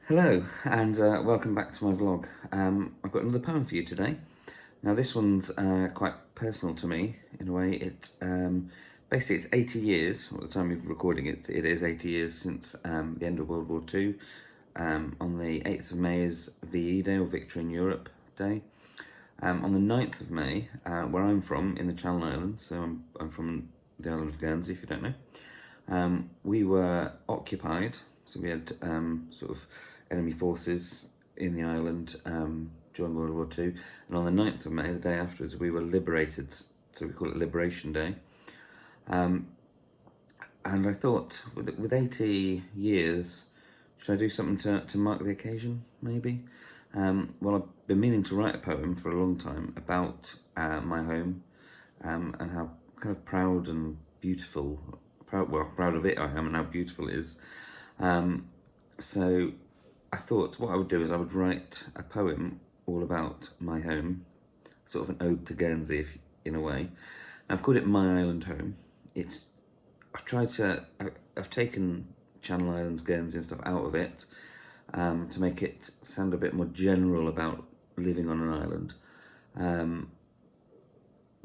Hello, and welcome back to my vlog. I've got another poem for you today. Now, this one's quite personal to me in a way. Basically it's 80 years. At the time of recording it, it is 80 years since the end of World War II. On the 8th of May is VE Day, or Victory in Europe Day. On the 9th of May, where I'm from, in the Channel Islands, so I'm from the island of Guernsey, if you don't know, we were occupied, so we had sort of enemy forces in the island during World War II, and on the 9th of May, the day afterwards, we were liberated, so we call it Liberation Day. And I thought, with 80 years, should I do something to mark the occasion, maybe? Well, I've been meaning to write a poem for a long time about my home, and how kind of proud and beautiful, proud of it I am and how beautiful it is. So I thought what I would do is I would write a poem all about my home, sort of an ode to Guernsey, in a way. And I've called it My Island Home. I've taken Channel Islands, Guernsey and stuff out of it, to make it sound a bit more general about living on an island.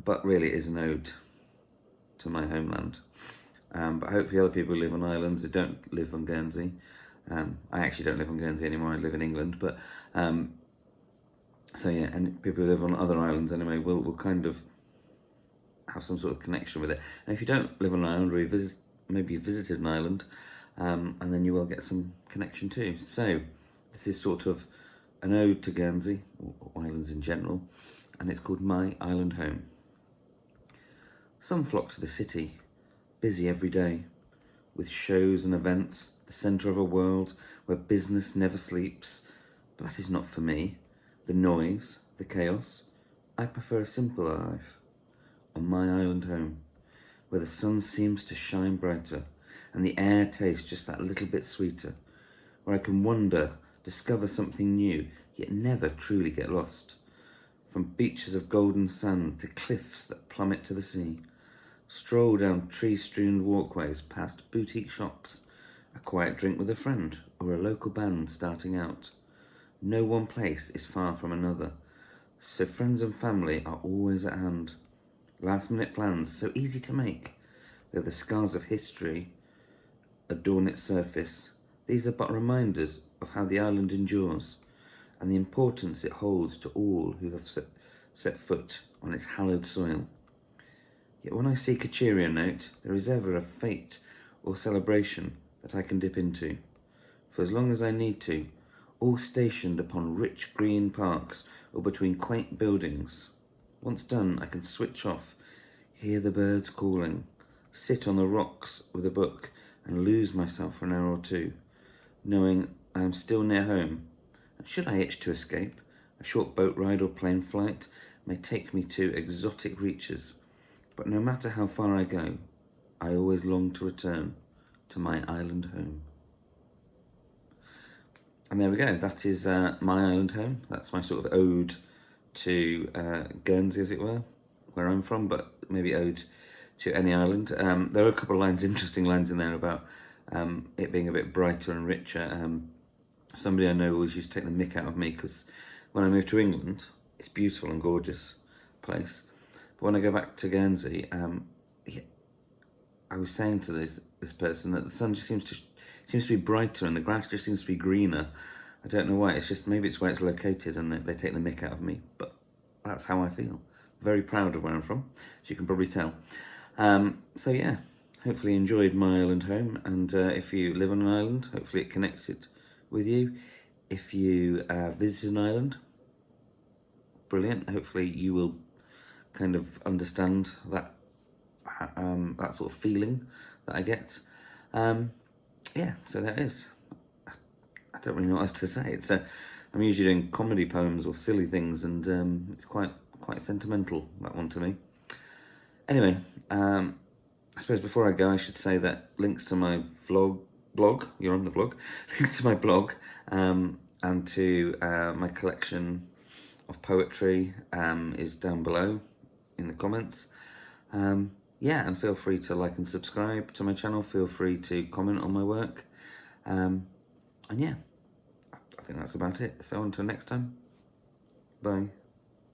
But really it is an ode to my homeland. But hopefully other people who live on islands who don't live on Guernsey. I actually don't live on Guernsey anymore, I live in England, but so yeah, and people who live on other islands anyway will kind of have some sort of connection with it. And if you don't live on an island, or maybe you visited an island, and then you will get some connection too. So this is sort of an ode to Guernsey, or islands in general, and it's called My Island Home. Some flock to the city, busy every day, with shows and events, the centre of a world where business never sleeps. But that is not for me. The noise, the chaos. I prefer a simpler life, on my island home, where the sun seems to shine brighter, and the air tastes just that little bit sweeter, where I can wander, discover something new, yet never truly get lost. From beaches of golden sand to cliffs that plummet to the sea, stroll down tree-strewn walkways past boutique shops, a quiet drink with a friend, or a local band starting out. No one place is far from another, so friends and family are always at hand. Last-minute plans, so easy to make, though the scars of history adorn its surface. These are but reminders of how the island endures, and the importance it holds to all who have set foot on its hallowed soil. Yet when I seek a cheerier note, there is ever a fete or celebration that I can dip into, for as long as I need to, all stationed upon rich green parks or between quaint buildings. Once done, I can switch off, hear the birds calling, sit on the rocks with a book, and lose myself for an hour or two, knowing I am still near home. And should I itch to escape, a short boat ride or plane flight may take me to exotic reaches. But no matter how far I go, I always long to return to my island home. And there we go, that is My Island Home. That's my sort of ode to Guernsey, as it were, where I'm from, but maybe ode to any island. There are a couple of lines, interesting lines in there about it being a bit brighter and richer. Somebody I know always used to take the mick out of me, because when I moved to England, it's beautiful and gorgeous place. But when I go back to Guernsey, I was saying to this person that the sun just seems to be brighter and the grass just seems to be greener. I don't know why. It's just, maybe it's where it's located and they take the mick out of me. But that's how I feel. Very proud of where I'm from, as you can probably tell. So yeah, hopefully you enjoyed My Island Home. And if you live on an island, hopefully it connects it with you. If you visit an island, brilliant. Hopefully you will kind of understand that that sort of feeling that I get. Yeah, so that is. I don't really know what else to say. I'm usually doing comedy poems or silly things, and it's quite sentimental, that one, to me. Anyway, I suppose before I go, I should say that links to my blog, you're on the vlog, links to my blog, and to my collection of poetry is down below in the comments. Yeah, and feel free to like and subscribe to my channel. Feel free to comment on my work. And yeah, think that's about it. So until next time, bye.